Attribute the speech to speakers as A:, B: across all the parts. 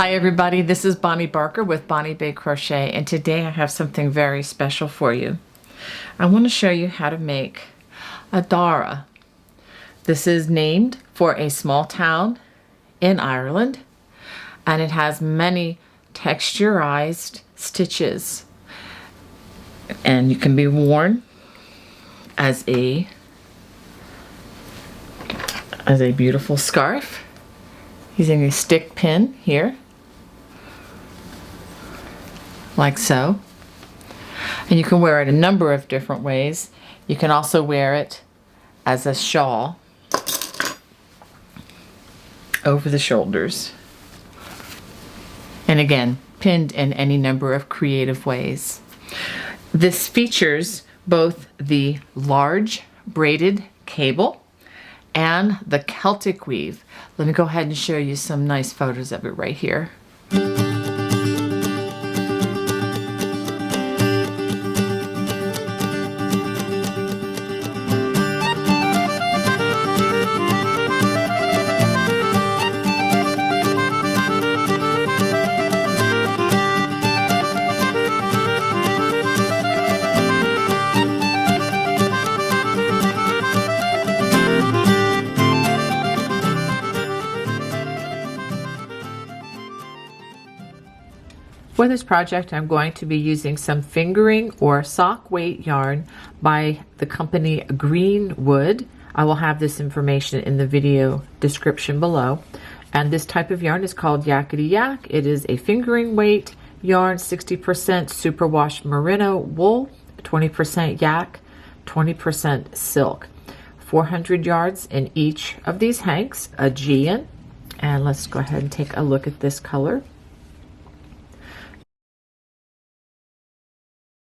A: Hi everybody, this is Bonnie Barker with Bonnie Bay Crochet, and today I have something very special for you. I want to show you how to make a Dara. This is named for a small town in Ireland, and it has many texturized stitches, and you can be worn as a beautiful scarf using a stick pin here, like so. And you can wear it a number of different ways. You can also wear it as a shawl over the shoulders. And again, pinned in any number of creative ways. This features both the large braided cable and the Celtic weave. Let me go ahead and show you some nice photos of it right here. For this project, I'm going to be using some fingering or sock weight yarn by the company Greenwood. I will have this information in the video description below. And this type of yarn is called Yakety Yak. It is a fingering weight yarn, 60% superwash merino wool, 20% yak, 20% silk. 400 yards in each of these hanks, Aegean. And let's go ahead and take a look at this color.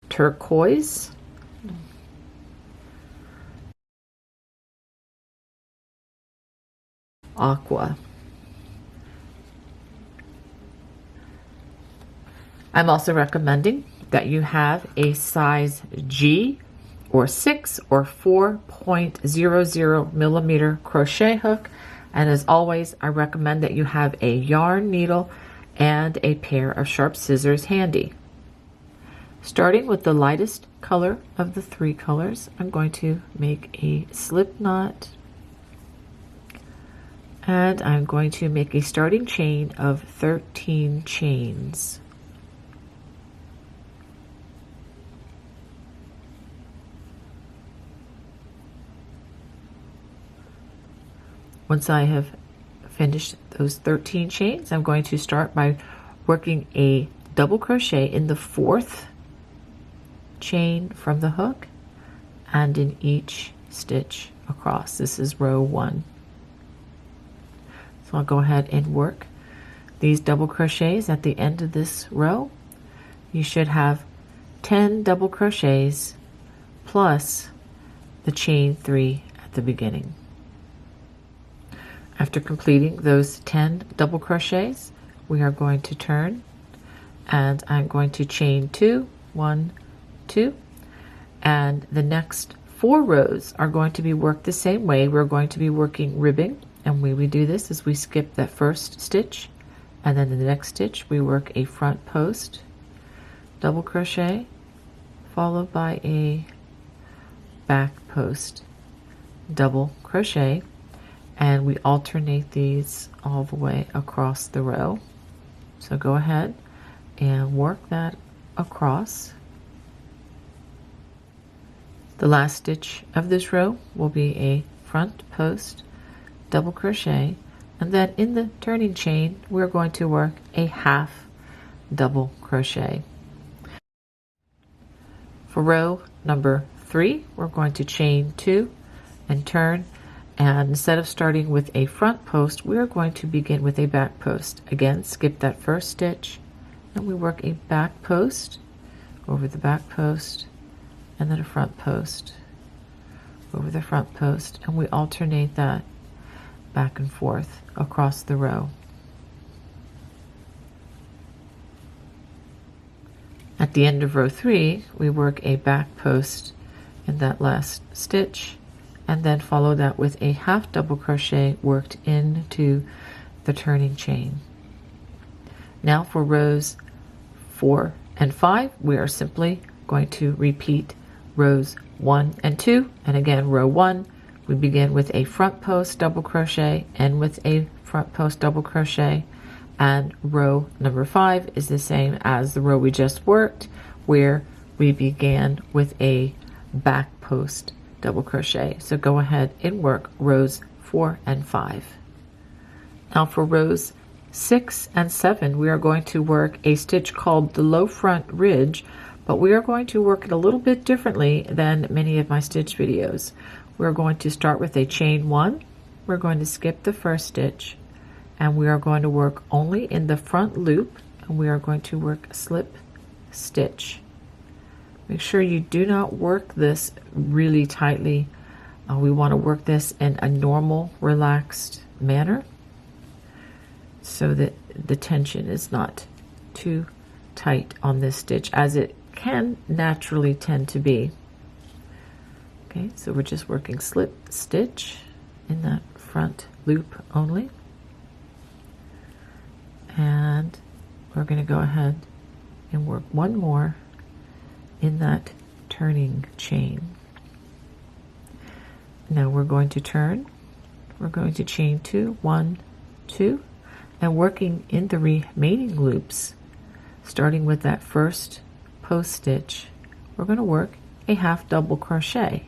A: Turquoise, aqua. I'm also recommending that you have a size G or 6 or 4.00 millimeter crochet hook, and as always I recommend that you have a yarn needle and a pair of sharp scissors handy. Starting with the lightest color of the three colors, I'm going to make a slip knot, and I'm going to make a starting chain of 13 chains. Once I have finished those 13 chains, I'm going to start by working a double crochet in the fourth chain from the hook and in each stitch across. This is row 1. So I'll go ahead and work these double crochets at the end of this row. You should have 10 double crochets plus the chain 3 at the beginning. After completing those 10 double crochets, we are going to turn, and I'm going to chain 2, 1, 2, and the next 4 rows are going to be worked the same way. We're going to be working ribbing, and the way we do this is we skip that first stitch, and then in the next stitch we work a front post double crochet followed by a back post double crochet, and we alternate these all the way across the row. So go ahead and work that across. The last stitch of this row will be a front post double crochet, and then in the turning chain we're going to work a half double crochet. For row number 3, we're going to chain 2 and turn, and instead of starting with a front post, we're going to begin with a back post. Again, skip that first stitch, and we work a back post over the back post, and then a front post over the front post, and we alternate that back and forth across the row. At the end of row 3, we work a back post in that last stitch, and then follow that with a half double crochet worked into the turning chain. Now for rows 4 and 5, we are simply going to repeat rows 1 and 2. And again, row 1, we begin with a front post double crochet, and with a front post double crochet. And row number 5 is the same as the row we just worked, where we began with a back post double crochet. So go ahead and work rows 4 and 5. Now for rows 6 and 7, we are going to work a stitch called the low front ridge, but we are going to work it a little bit differently than many of my stitch videos. We're going to start with a chain 1. We're going to skip the first stitch, and we are going to work only in the front loop, and we are going to work slip stitch. Make sure you do not work this really tightly. We want to work this in a normal, relaxed manner so that the tension is not too tight on this stitch, as it can naturally tend to be. Okay, so we're just working slip stitch in that front loop only. And we're going to go ahead and work one more in that turning chain. Now we're going to turn. We're going to chain 2, 1, 2, and working in the remaining loops, starting with that first post stitch, we're going to work a half double crochet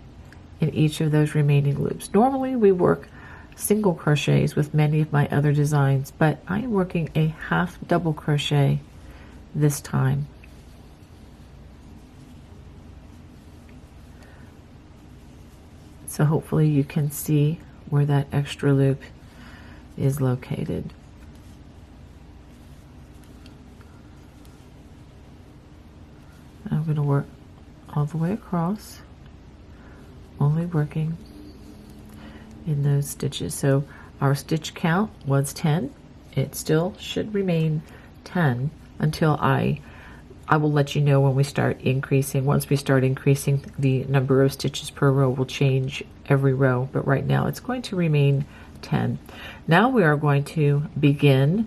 A: in each of those remaining loops. Normally we work single crochets with many of my other designs, but I am working a half double crochet this time. So hopefully you can see where that extra loop is located. I'm going to work all the way across, only working in those stitches. So our stitch count was 10. It still should remain 10 until I will let you know when we start increasing. Once we start increasing, the number of stitches per row will change every row, but right now it's going to remain 10. Now we are going to begin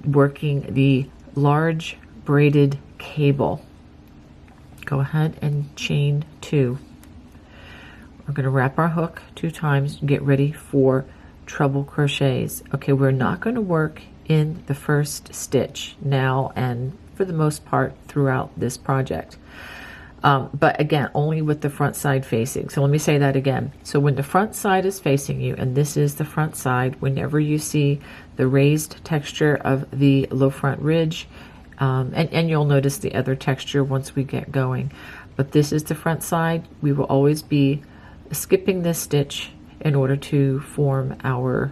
A: working the large braided cable. Go ahead and chain 2. We're going to wrap our hook 2 times and get ready for treble crochets. Okay, we're not going to work in the first stitch now and for the most part throughout this project. But again, only with the front side facing. So let me say that again. So when the front side is facing you, and this is the front side, whenever you see the raised texture of the low front ridge, and you'll notice the other texture once we get going. But this is the front side. We will always be skipping this stitch in order to form our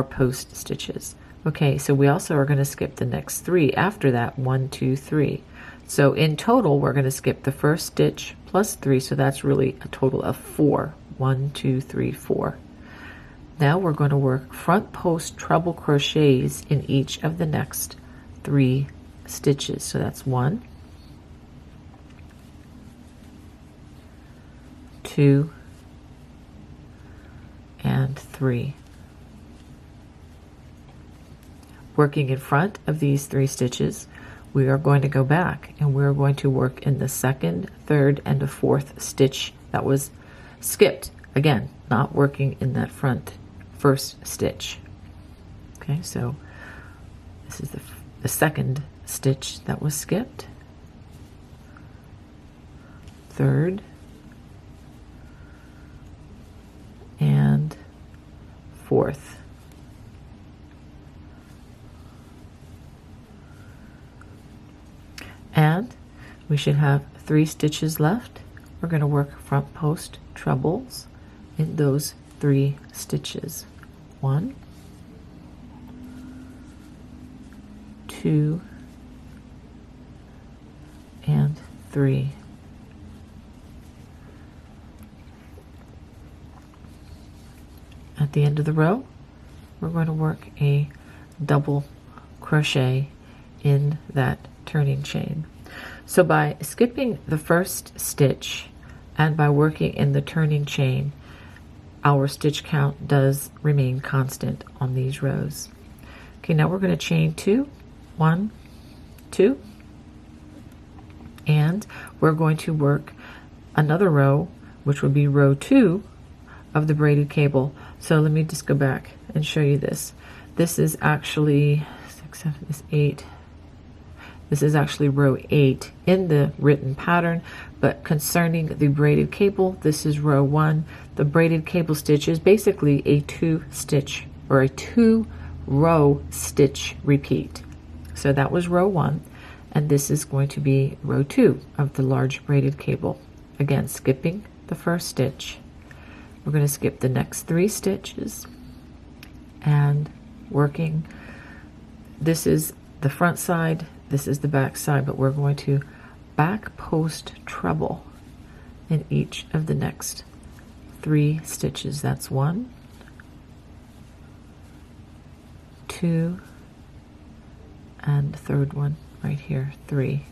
A: post stitches. Okay, so we also are going to skip the next 3 after that, 1, 2, 3. So in total, we're going to skip the first stitch plus 3, so that's really a total of 4. 1, 2, 3, 4. Now we're going to work front post treble crochets in each of the next 3 stitches. So that's 1, 2, and 3. Working in front of these 3 stitches, we are going to go back and we're going to work in the 2nd, 3rd, and the 4th stitch that was skipped. Again, not working in that front first stitch. Okay, so this is the 2nd stitch that was skipped, 3rd, and 4th. And we should have 3 stitches left. We're going to work front post trebles in those 3 stitches. 1, 2, and 3. At the end of the row, we're going to work a double crochet in that turning chain. So by skipping the first stitch and by working in the turning chain, our stitch count does remain constant on these rows. Okay, now we're going to chain 2, 1, 2, and we're going to work another row, which would be row 2 of the braided cable. So let me just go back and show you this. This is actually 6, 7, 8. This is actually row 8 in the written pattern, but concerning the braided cable, this is row 1. The braided cable stitch is basically a 2-stitch or a 2-row stitch repeat. So that was row 1, and this is going to be row 2 of the large braided cable. Again, skipping the first stitch. We're going to skip the next 3 stitches and working. This is the front side, this is the back side, but we're going to back post treble in each of the next 3 stitches. That's 1, 2, and the third one right here, 3.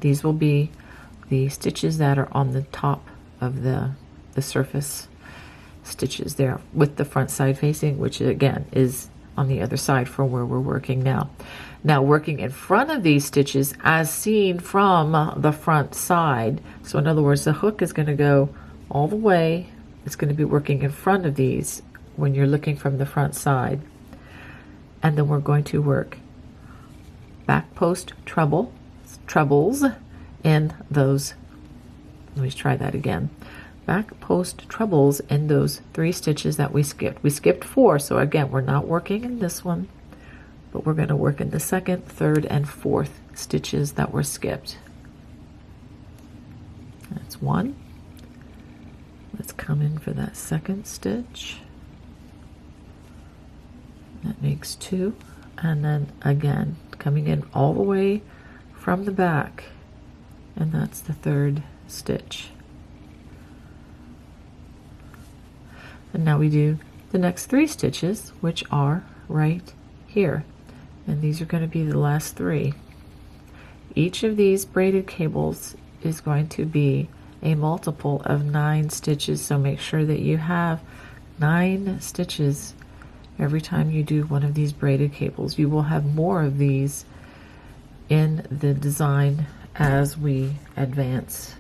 A: These will be the stitches that are on the top of the surface stitches there with the front side facing, which again is on the other side from where we're working now. Now working in front of these stitches as seen from the front side. So in other words, the hook is going to go all the way. It's going to be working in front of these when you're looking from the front side. And then we're going to work back post trebles in those, let me try that again. Back post trebles in those 3 stitches that we skipped. We skipped 4, so again, we're not working in this one, but we're going to work in the 2nd, 3rd, and 4th stitches that were skipped. That's 1. Let's come in for that 2nd stitch. That makes 2, and then again, coming in all the way from the back, and that's the 3rd stitch. And now we do the next 3 stitches, which are right here. And these are going to be the last 3. Each of these braided cables is going to be a multiple of 9 stitches. So make sure that you have 9 stitches every time you do one of these braided cables. You will have more of these in the design as we advance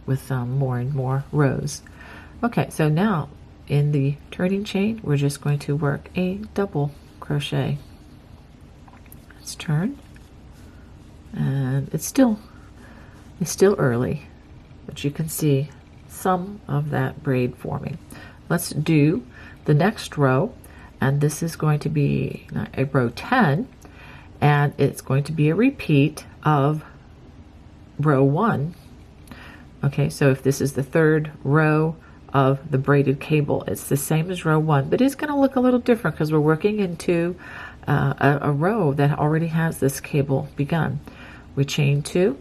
A: with more and more rows. Okay, so now in the turning chain, we're just going to work a double crochet. Let's turn, and it's still early, but you can see some of that braid forming. Let's do the next row, and this is going to be a row 10, and it's going to be a repeat of row 1. Okay, so if this is the 3rd row of the braided cable, it's the same as row 1, but it's going to look a little different because we're working into a row that already has this cable begun. We chain 2,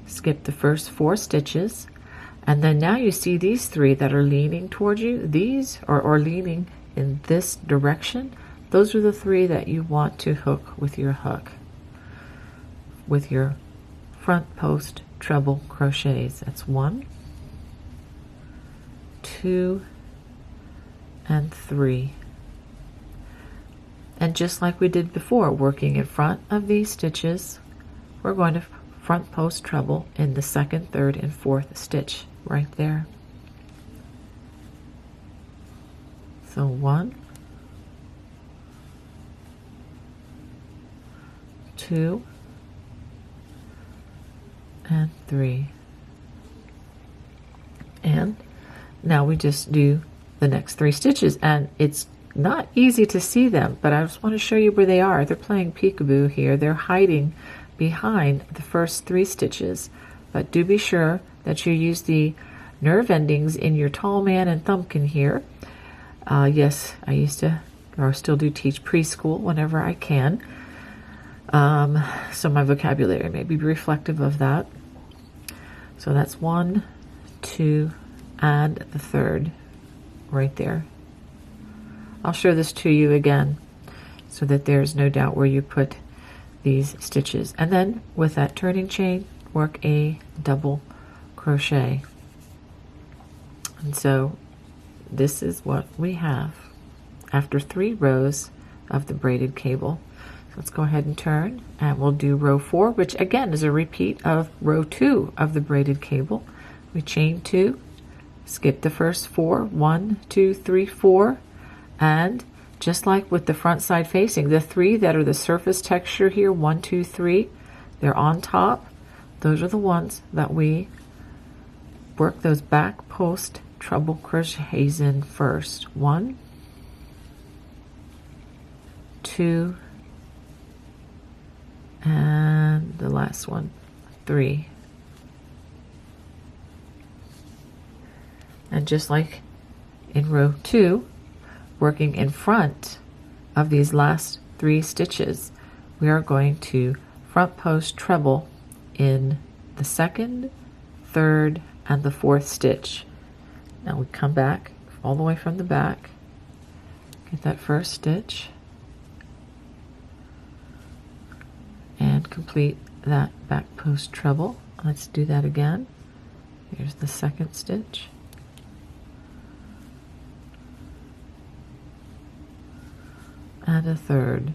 A: skip the first 4 stitches, and then now you see these 3 that are leaning towards you. These are leaning in this direction. Those are the 3 that you want to hook with your hook with your front post treble crochets. That's 1, 2, and 3. And just like we did before, working in front of these stitches, we're going to front post treble in the 2nd, 3rd, and 4th stitch right there. So 1, 2, and 3. And now we just do the next 3 stitches, and it's not easy to see them, but I just want to show you where they are. They're playing peekaboo here. They're hiding behind the first 3 stitches, but do be sure that you use the nerve endings in your tall man and thumbkin here. Yes, I used to, or still do, teach preschool whenever I can, so my vocabulary may be reflective of that. So that's 1, 2, and the 3rd right there. I'll show this to you again so that there's no doubt where you put these stitches. And then with that turning chain, work a double crochet. And so this is what we have. After 3 rows of the braided cable. So let's go ahead and turn, and we'll do row 4, which again is a repeat of row 2 of the braided cable. We chain 2, skip the first 4, 1, 2, 3, 4, and just like with the front side facing, the 3 that are the surface texture here, 1, 2, 3, they're on top. Those are the ones that we work those back post treble crochets in first. 1, 2, and the last one, 3. And just like in row 2, working in front of these last 3 stitches, we are going to front post treble in the 2nd, 3rd, and the 4th stitch. Now we come back all the way from the back, get that first stitch, and complete that back post treble. Let's do that again. Here's the 2nd stitch, and a 3rd,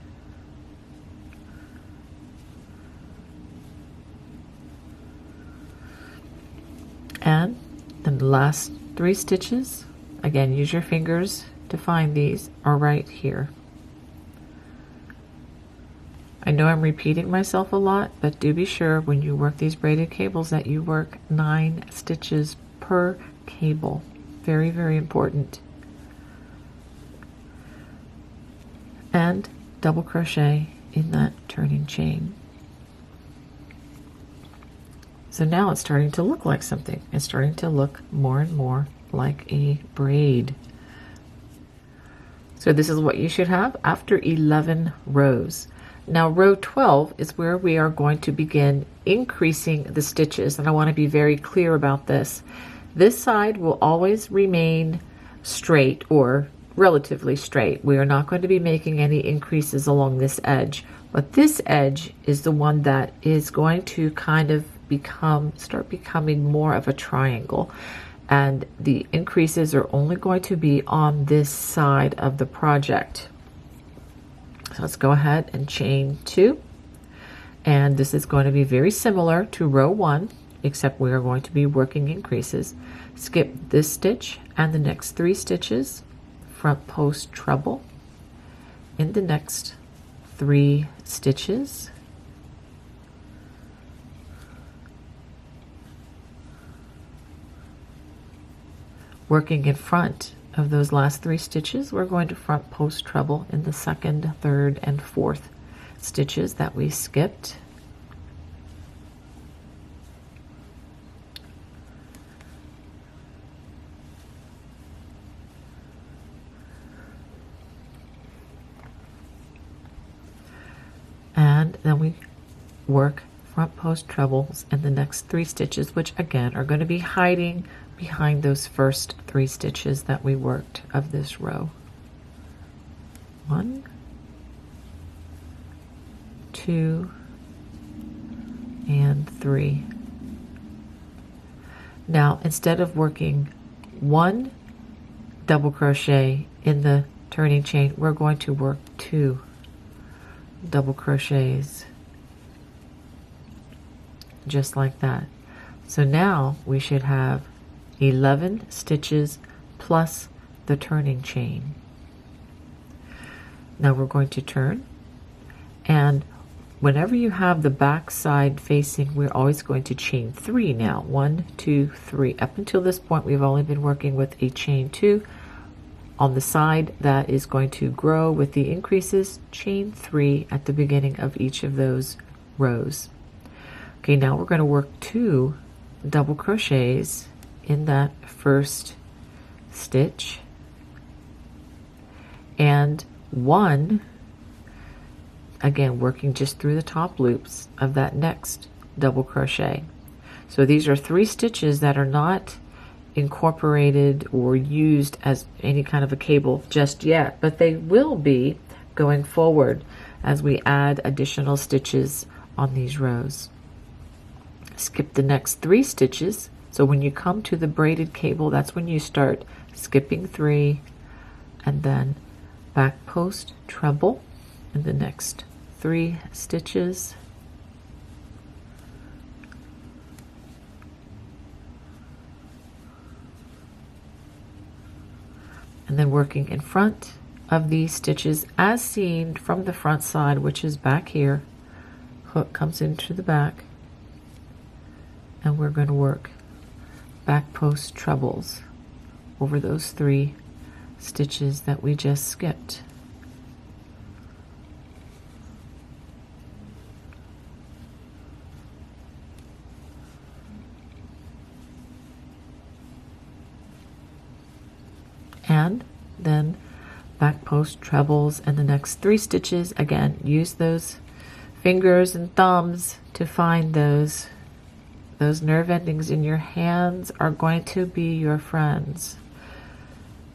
A: and then the last 3 stitches, again use your fingers to find these, are right here. I know I'm repeating myself a lot, but do be sure when you work these braided cables that you work 9 stitches per cable. Very, very important. And double crochet in that turning chain. So now it's starting to look like something. It's starting to look more and more like a braid. So this is what you should have after 11 rows. Now row 12 is where we are going to begin increasing the stitches, and I want to be very clear about this. This side will always remain straight or relatively straight. We are not going to be making any increases along this edge, but this edge is the one that is going to kind of start becoming more of a triangle, and the increases are only going to be on this side of the project. So let's go ahead and chain 2, and this is going to be very similar to row 1, except we are going to be working increases. Skip this stitch and the next 3 stitches, front post treble in the next 3 stitches, working in front of those last 3 stitches, we're going to front post treble in the 2nd, 3rd, and 4th stitches that we skipped. And then we work front post trebles in the next 3 stitches, which again are going to be hiding behind those first 3 stitches that we worked of this row. 1, 2, and 3. Now instead of working 1 double crochet in the turning chain, we're going to work 2 double crochets, just like that. So now we should have 11 stitches plus the turning chain. Now we're going to turn, and whenever you have the back side facing, we're always going to chain 3 now. 1, 2, 3. Up until this point we've only been working with a chain 2. On the side that is going to grow with the increases, chain 3 at the beginning of each of those rows. Okay, now we're going to work 2 double crochets in that first stitch, and 1, again working just through the top loops of that next double crochet. So these are 3 stitches that are not incorporated or used as any kind of a cable just yet, but they will be going forward as we add additional stitches on these rows. Skip the next 3 stitches. So when you come to the braided cable, that's when you start skipping 3 and then back post treble in the next 3 stitches, and then working in front of these stitches as seen from the front side, which is back here. Hook comes into the back, and we're going to work back post trebles over those 3 stitches that we just skipped. And then back post trebles and the next 3 stitches. Again, use those fingers and thumbs to find those nerve endings in your hands are going to be your friends.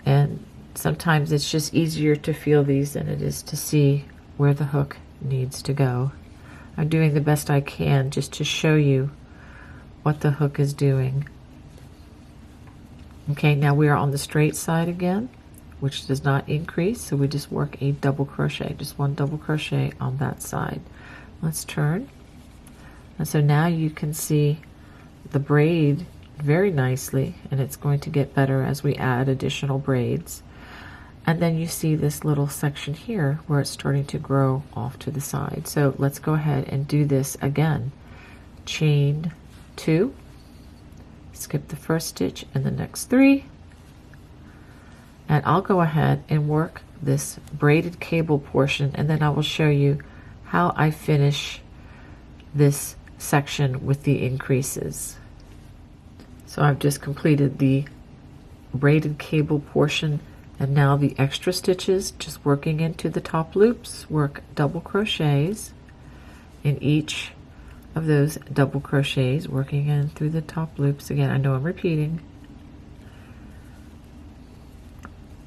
A: And sometimes it's just easier to feel these than it is to see where the hook needs to go. I'm doing the best I can just to show you what the hook is doing. Okay, now we are on the straight side again, which does not increase, so we just work a double crochet, just 1 double crochet on that side. Let's turn. And so now you can see the braid very nicely, and it's going to get better as we add additional braids. And then you see this little section here where it's starting to grow off to the side. So let's go ahead and do this again. Chain 2, skip the first stitch and the next 3, and I'll go ahead and work this braided cable portion, and then I will show you how I finish this section with the increases. So I've just completed the braided cable portion, and now the extra stitches, just working into the top loops, work double crochets in each of those double crochets, working in through the top loops. Again, I know I'm repeating.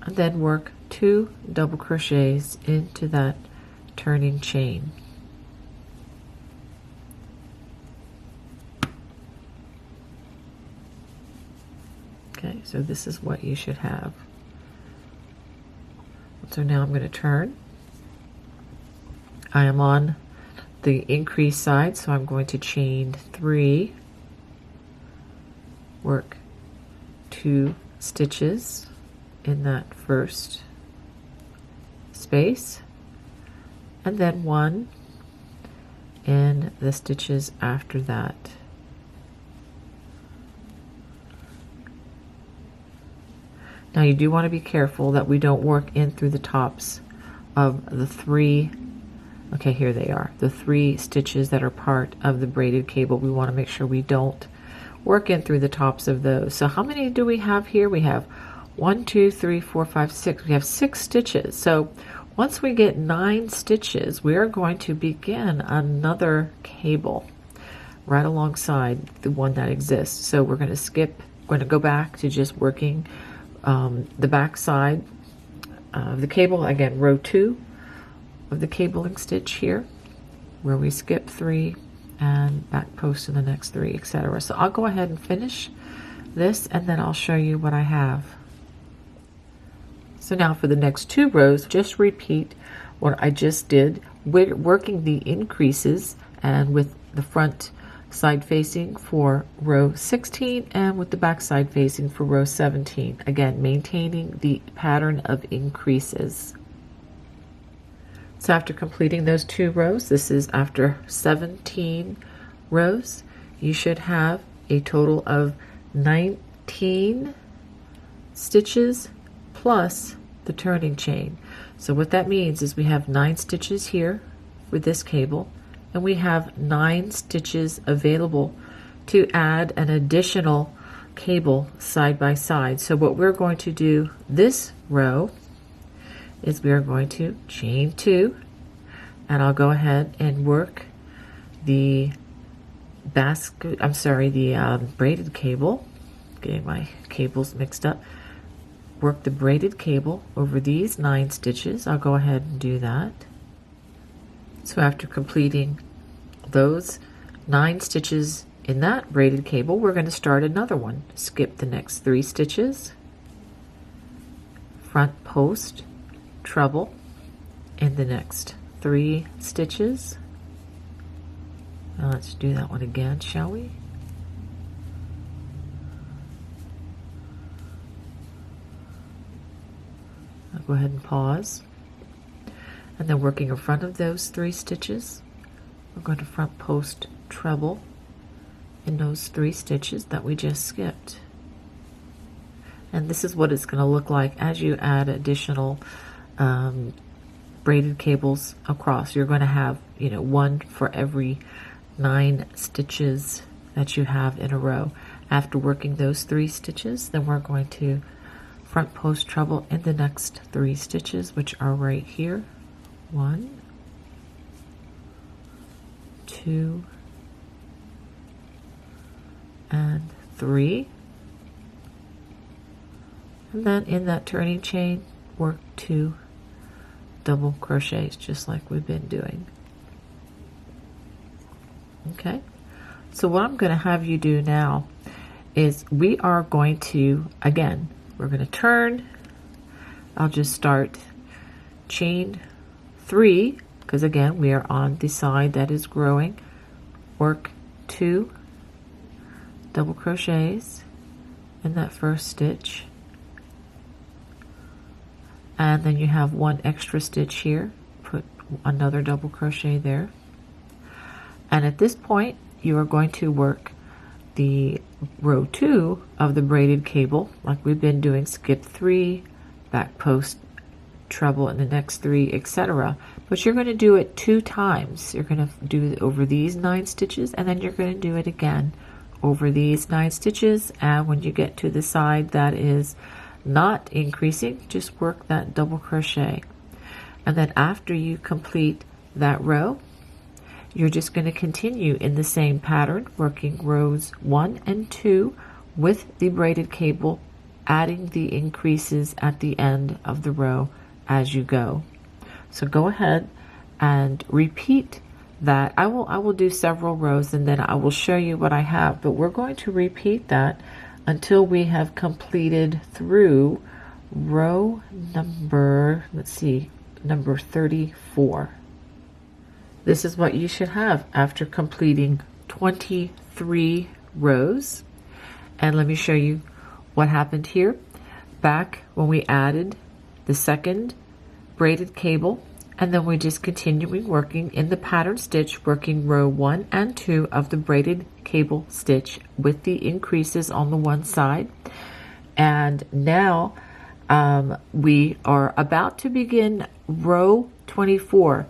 A: And then work 2 double crochets into that turning chain. Okay, so this is what you should have. So now I'm going to turn. I am on the increase side, so I'm going to chain 3, work 2 stitches in that first space, and then 1 in the stitches after that. Now you do want to be careful that we don't work in through the tops of the 3, okay, here they are, the 3 stitches that are part of the braided cable. We want to make sure we don't work in through the tops of those. So how many do we have here? We have 1, 2, 3, 4, 5, 6. We have 6 stitches. So once we get 9 stitches, we are going to begin another cable right alongside the one that exists. So we're going to we're going to go back to just working the back side of the cable. Again, row 2 of the cabling stitch here, where we skip 3 and back post in the next 3, etc. So I'll go ahead and finish this, and then I'll show you what I have. So now for the next 2 rows, just repeat what I just did. We're working the increases and with the front side facing for row 16 and with the back side facing for row 17. Again, maintaining the pattern of increases. So after completing those 2 rows, this is after 17 rows, you should have a total of 19 stitches plus the turning chain. So what that means is we have 9 stitches here for this cable, and we have 9 stitches available to add an additional cable side by side. So what we're going to do this row is we are going to chain 2, and I'll go ahead and work the braided cable, getting my cables mixed up, work the braided cable over these 9 stitches. I'll go ahead and do that. So after completing those 9 stitches in that braided cable, we're going to start another one. Skip the next 3 stitches, front post treble in the next 3 stitches. Now let's do that one again, shall we? I'll go ahead and pause. And then working in front of those 3 stitches, we're going to front post treble in those 3 stitches that we just skipped. And this is what it's going to look like as you add additional braided cables across. You're going to have, you know, 1 for every 9 stitches that you have in a row. After working those 3 stitches, then we're going to front post treble in the next 3 stitches, which are right here. 1, 2, and 3. And then in that turning chain, work 2 double crochets, just like we've been doing. Okay, so what I'm going to have you do now is we are going to, again, we're going to turn. I'll just start chain 3, because again, we are on the side that is growing. Work 2 double crochets in that first stitch. And then you have 1 extra stitch here. Put another double crochet there. And at this point, you are going to work the row 2 of the braided cable, like we've been doing. Skip 3, back post treble in the next 3, etc. But you're going to do it 2 times. You're going to do it over these 9 stitches, and then you're going to do it again over these 9 stitches. And when you get to the side that is not increasing, just work that double crochet. And then after you complete that row, you're just going to continue in the same pattern, working rows 1 and 2 with the braided cable, adding the increases at the end of the row as you go. So go ahead and repeat that. I will do several rows, and then I will show you what I have, but we're going to repeat that until we have completed through row number, let's see, number 34. This is what you should have after completing 23 rows. And let me show you what happened here. Back when we added the second braided cable, and then we're just continuing working in the pattern stitch, working row 1 and 2 of the braided cable stitch with the increases on the one side. And now we are about to begin row 24,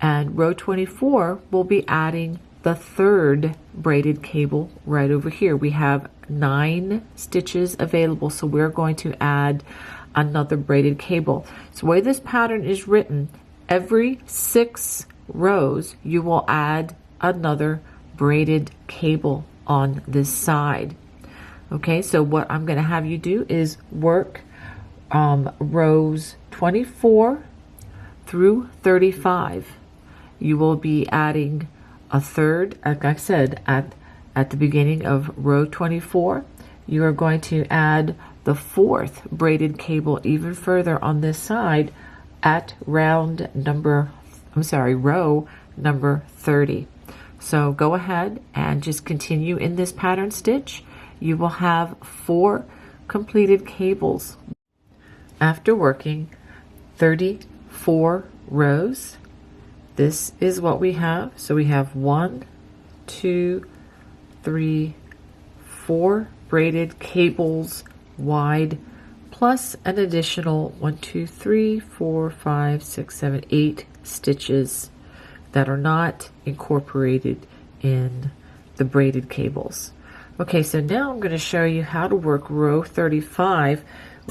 A: and row 24 will be adding the third braided cable right over here. We have 9 stitches available, so we're going to add another braided cable. So the way this pattern is written, every 6 rows you will add another braided cable on this side. Okay, so what I'm going to have you do is work rows 24 through 35. You will be adding a third, like I said, at the beginning of row 24. You are going to add the 4th braided cable even further on this side at row number 30. So go ahead and just continue in this pattern stitch. You will have 4 completed cables. After working 34 rows, this is what we have. So we have 1, 2, 3, 4 braided cables wide, plus an additional 1, 2, 3, 4, 5, 6, 7, 8 stitches that are not incorporated in the braided cables. Okay, so now I'm going to show you how to work row 35,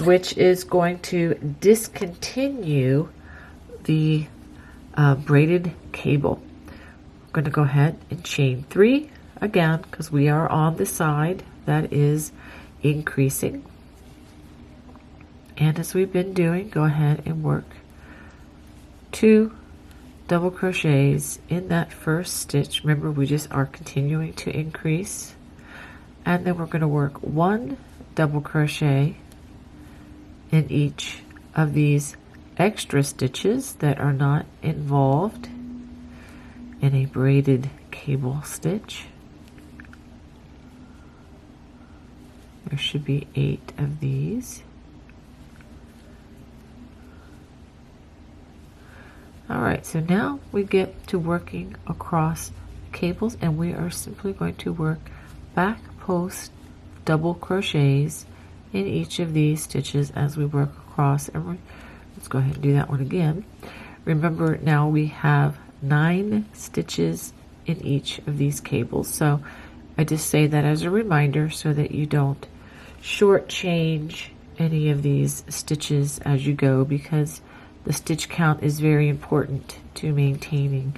A: which is going to discontinue the braided cable. I'm going to go ahead and chain 3 again, because we are on the side that is increasing. And as we've been doing, go ahead and work 2 double crochets in that first stitch. Remember, we just are continuing to increase. And then we're going to work 1 double crochet in each of these extra stitches that are not involved in a braided cable stitch. There should be 8 of these. Alright, so now we get to working across cables, and we are simply going to work back post double crochets in each of these stitches as we work across. And let's go ahead and do that one again. Remember, now we have 9 stitches in each of these cables, so I just say that as a reminder so that you don't shortchange any of these stitches as you go, because the stitch count is very important to maintaining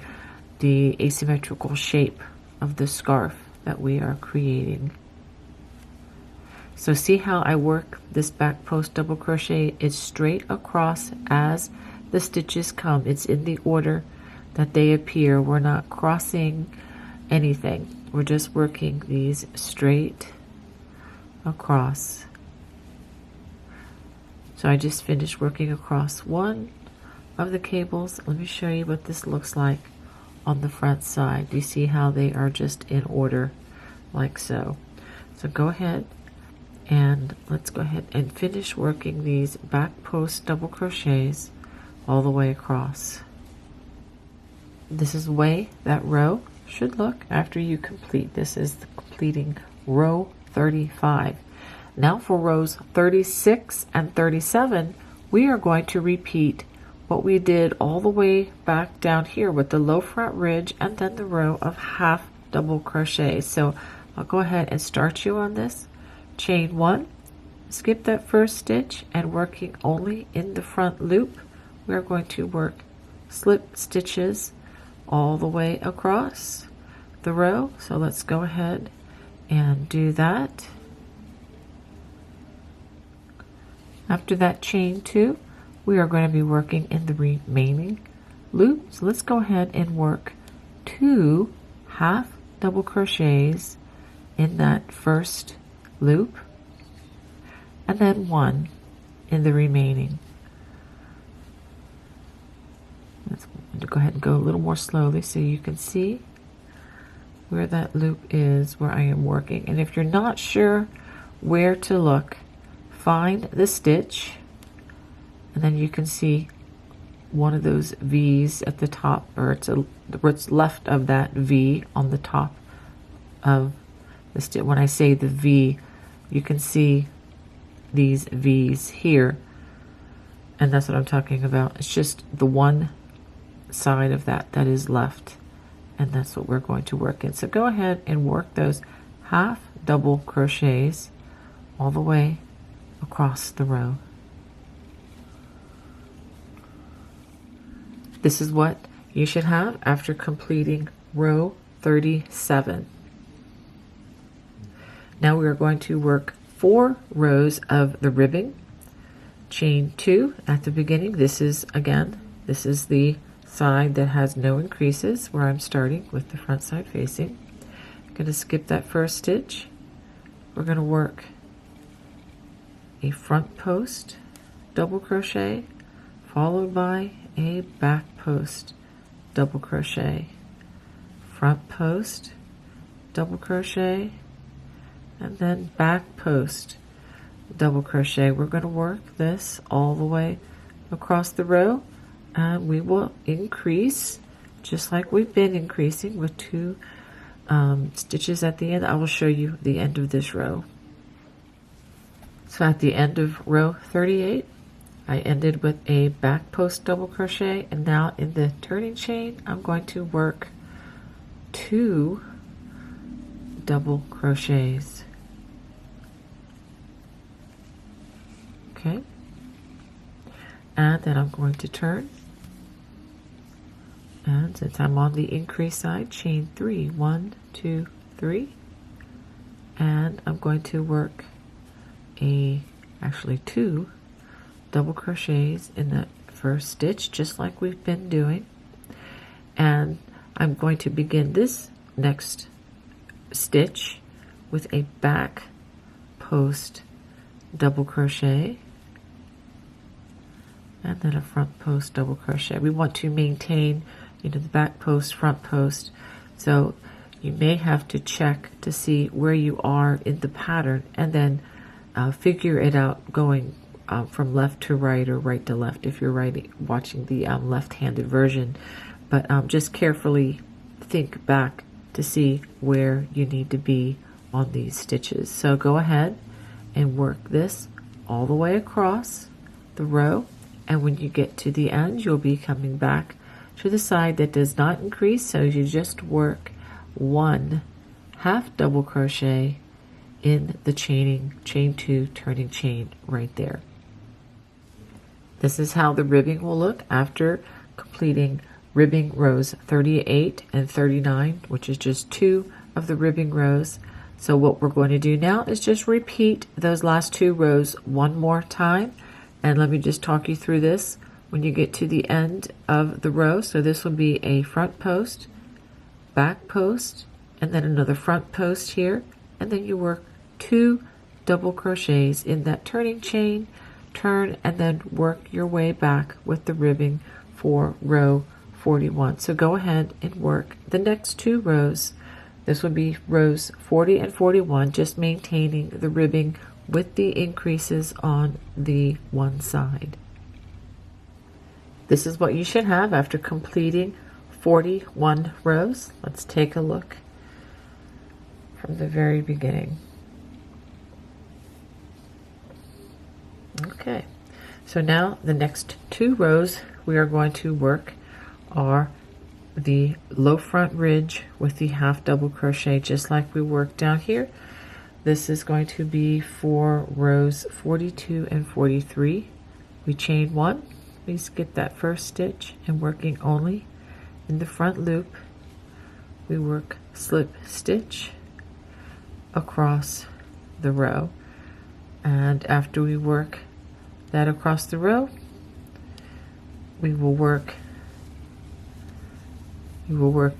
A: the asymmetrical shape of the scarf that we are creating. So see how I work this back post double crochet? It's straight across as the stitches come. It's in the order that they appear. We're not crossing anything. We're just working these straight across. So I just finished working across one of the cables. Let me show you what this looks like on the front side. You see how they are just in order like so. So go ahead and let's go ahead and finish working these back post double crochets all the way across. This is the way that row should look after you complete. This is the completing row 35. Now for rows 36 and 37, we are going to repeat what we did all the way back down here with the low front ridge and then the row of half double crochet. So I'll go ahead and start you on this. Chain 1, skip that first stitch, and working only in the front loop, we're going to work slip stitches all the way across the row. So let's go ahead and do that. After that chain 2, we are going to be working in the remaining loop. So let's go ahead and work 2 half double crochets in that first loop, and then 1 in the remaining. Let's go ahead and go a little more slowly so you can see where that loop is, where I am working. And if you're not sure where to look, find the stitch, and then you can see one of those V's at the top, or what's left of that V on the top of the stitch. When I say the V, you can see these V's here, and that's what I'm talking about. It's just the one side of that that is left, and that's what we're going to work in. So go ahead and work those half double crochets all the way across the row. This is what you should have after completing row 37. Now we are going to work 4 rows of the ribbing. Chain 2 at the beginning. This is the side that has no increases, where I'm starting with the front side facing. I'm going to skip that first stitch. We're going to work a front post double crochet followed by a back post double crochet, front post double crochet, and then back post double crochet. We're going to work this all the way across the row, and we will increase just like we've been increasing with 2 stitches at the end. I will show you the end of this row. So at the end of row 38, I ended with a back post double crochet, and now in the turning chain I'm going to work 2 double crochets. Okay, and then I'm going to turn, and since I'm on the increase side, chain 3, 1, 2, 3, and I'm going to work actually 2 double crochets in that first stitch, just like we've been doing. And I'm going to begin this next stitch with a back post double crochet, and then a front post double crochet. We want to maintain, you know, the back post, front post. So you may have to check to see where you are in the pattern and then figure it out going from left to right or right to left if you're watching the left-handed version. But just carefully think back to see where you need to be on these stitches. So go ahead and work this all the way across the row, and when you get to the end you'll be coming back to the side that does not increase, so you just work 1 half double crochet in the chain 2 turning chain right there. This is how the ribbing will look after completing ribbing rows 38 and 39, which is just 2 of the ribbing rows. So what we're going to do now is just repeat those last 2 rows one more time. And let me just talk you through this when you get to the end of the row. So this will be a front post, back post, and then another front post here. And then you work 2 double crochets in that turning chain, turn, and then work your way back with the ribbing for row 41. So go ahead and work the next 2 rows. This would be rows 40 and 41, just maintaining the ribbing with the increases on the one side. This is what you should have after completing 41 rows. Let's take a look from the very beginning. Okay, so now the next 2 rows we are going to work are the low front ridge with the half double crochet, just like we worked down here. This is going to be for rows 42 and 43. We chain 1, we skip that first stitch, and working only in the front loop, we work slip stitch across the row. And after we work that across the row, we will work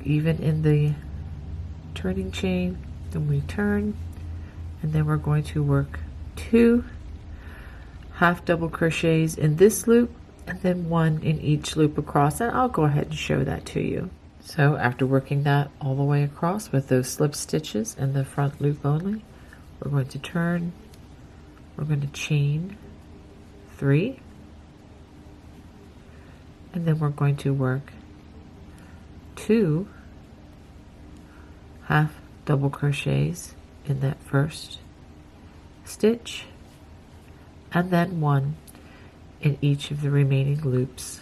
A: even in the turning chain, then we turn, and then we're going to work 2 half double crochets in this loop and then 1 in each loop across, and I'll go ahead and show that to you. So after working that all the way across with those slip stitches and the front loop only, we're going to turn, we're going to chain 3, and then we're going to work 2 half double crochets in that first stitch, and then 1 in each of the remaining loops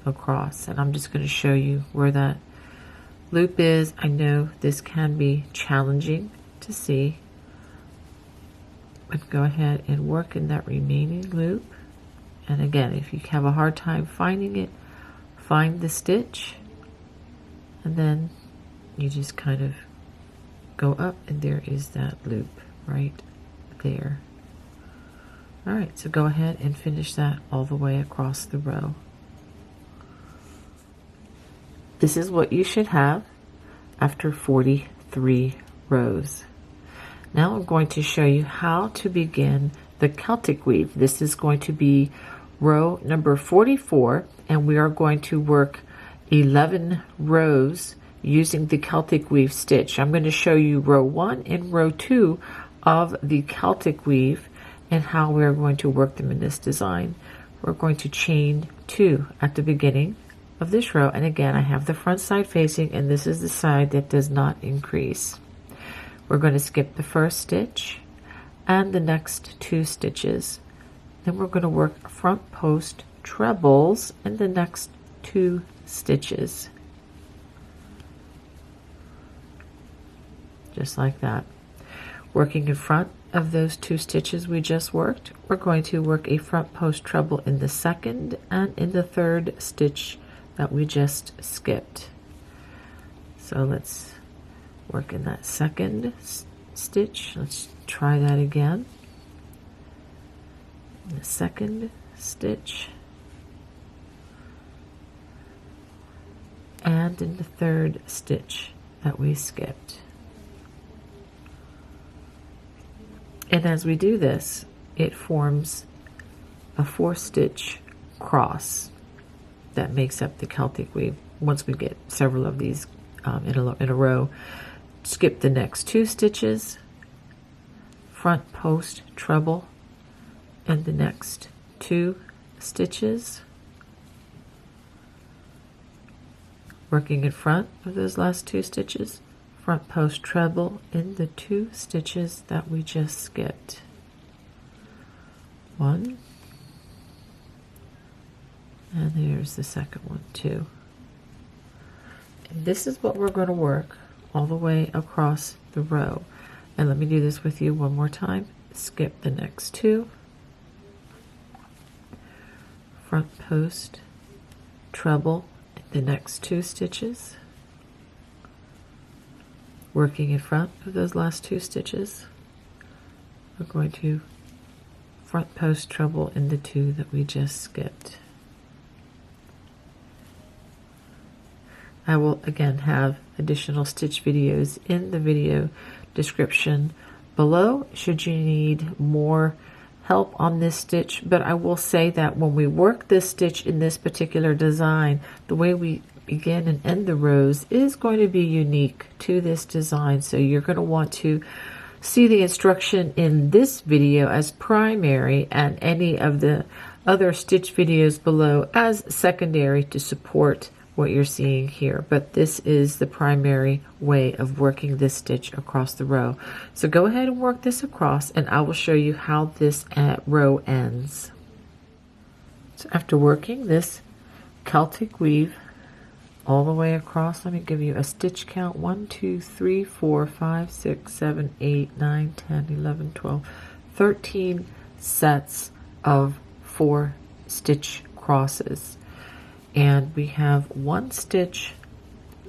A: across. And I'm just going to show you where that loop is. I know this can be challenging to see, but go ahead and work in that remaining loop. And again, if you have a hard time finding it, find the stitch, and then you just kind of go up, and there is that loop right there. All right, so go ahead and finish that all the way across the row. This is what you should have after 43 rows. Now I'm going to show you how to begin the Celtic weave. This is going to be row number 44, and we are going to work 11 rows using the Celtic weave stitch. I'm going to show you row 1 and row 2 of the Celtic weave and how we're going to work them in this design. We're going to chain 2 at the beginning of this row, and again I have the front side facing, and this is the side that does not increase. We're going to skip the first stitch and the next 2 stitches. Then we're going to work front post trebles in the next 2 stitches, just like that. Working in front of those 2 stitches we just worked, we're going to work a front post treble in the second and in the third stitch that we just skipped. So let's work in that second stitch. Let's try that again. In the second stitch and in the third stitch that we skipped. And as we do this, it forms a 4-stitch cross that makes up the Celtic weave. Once we get several of these in a row, skip the next 2 stitches, front post treble in the next 2 stitches, working in front of those last 2 stitches, front post treble in the 2 stitches that we just skipped. 1, and there's the second one too. And this is what we're going to work all the way across the row. And let me do this with you one more time. Skip the next 2, front post treble in the next 2 stitches, working in front of those last 2 stitches. We're going to front post treble in the 2 that we just skipped. I will again have additional stitch videos in the video description below should you need more help on this stitch. But I will say that when we work this stitch in this particular design, the way we begin and end the rows is going to be unique to this design. So you're going to want to see the instruction in this video as primary and any of the other stitch videos below as secondary to support what you're seeing here. But this is the primary way of working this stitch across the row. So go ahead and work this across, and I will show you how this row ends. So after working this Celtic weave all the way across, let me give you a stitch count: 1, 2, 3, 4, 5, 6, 7, 8, 9, 10, 11, 12, 13 sets of 4 stitch crosses. And we have 1 stitch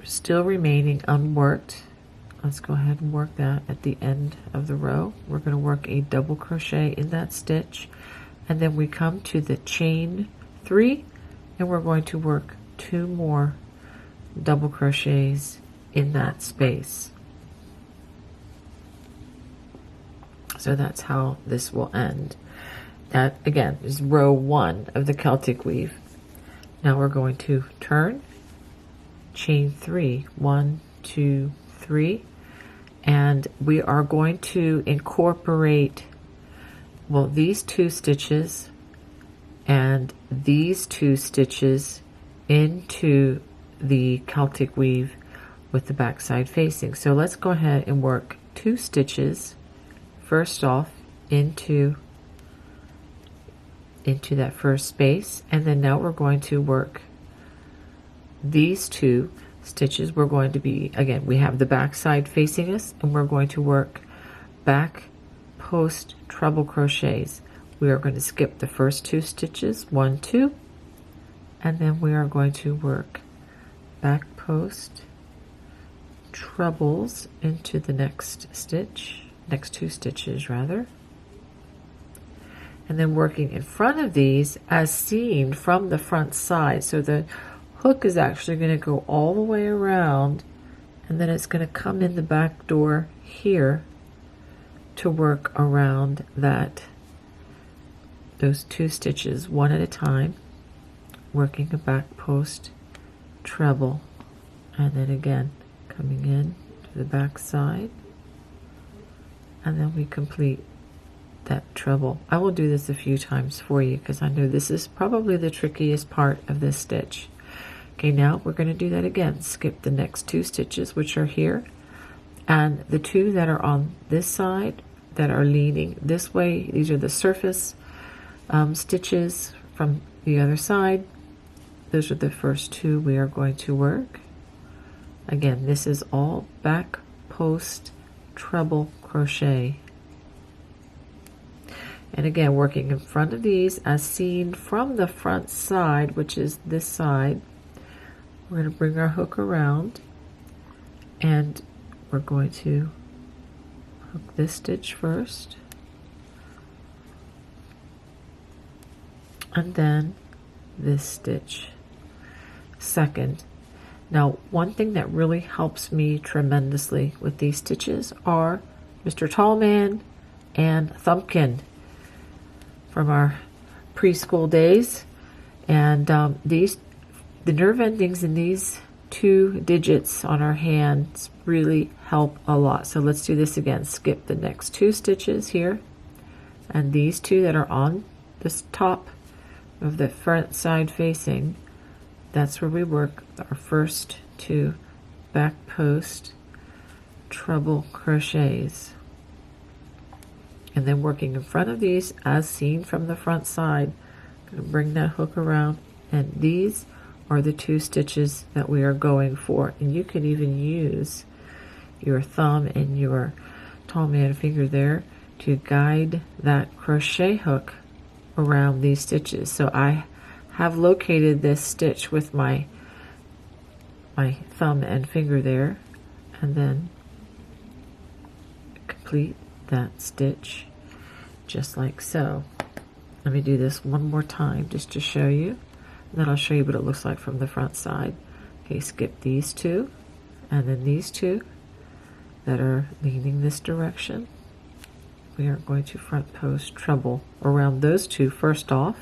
A: still remaining unworked. Let's go ahead and work that at the end of the row. We're going to work a double crochet in that stitch, and then we come to the chain 3, and we're going to work 2 more double crochets in that space. So that's how this will end. That again is row 1 of the Celtic weave. Now we're going to turn, chain 3, 1, 2, 3, and we are going to incorporate, well, these 2 stitches and these 2 stitches into the Celtic weave with the back side facing. So let's go ahead and work 2 stitches first off into that first space, and then now we're going to work these 2 stitches. We're going to be, again, we have the back side facing us, and we're going to work back post treble crochets. We are going to skip the first 2 stitches, 1, 2, and then we are going to work back post trebles into the next stitch, next 2 stitches rather. And then working in front of these as seen from the front side. So the hook is actually going to go all the way around, and then it's going to come in the back door here to work around those 2 stitches one at a time, working a back post treble, and then again coming in to the back side, and then we complete that treble. I will do this a few times for you because I know this is probably the trickiest part of this stitch. Okay, now we're going to do that again. Skip the next 2 stitches, which are here, and the 2 that are on this side that are leaning this way. These are the surface stitches from the other side. Those are the first 2 we are going to work. Again, this is all back post treble crochet. And again, working in front of these as seen from the front side, which is this side. We're going to bring our hook around, and we're going to hook this stitch first, and then this stitch second. Now, one thing that really helps me tremendously with these stitches are Mr. Tallman and Thumbkin from our preschool days. And the nerve endings in these 2 digits on our hands really help a lot. So let's do this again. Skip the next 2 stitches here, and these 2 that are on this top of the front side facing, that's where we work our first 2 back post treble crochets, and then working in front of these as seen from the front side. I'm going to bring that hook around, and these are the 2 stitches that we are going for. And you can even use your thumb and your tall man finger there to guide that crochet hook around these stitches. So I have located this stitch with my thumb and finger there, and then complete that stitch just like so. Let me do this one more time just to show you, and then I'll show you what it looks like from the front side. Okay, skip these 2 and then these 2 that are leaning this direction. We are going to front post treble around those 2 first off.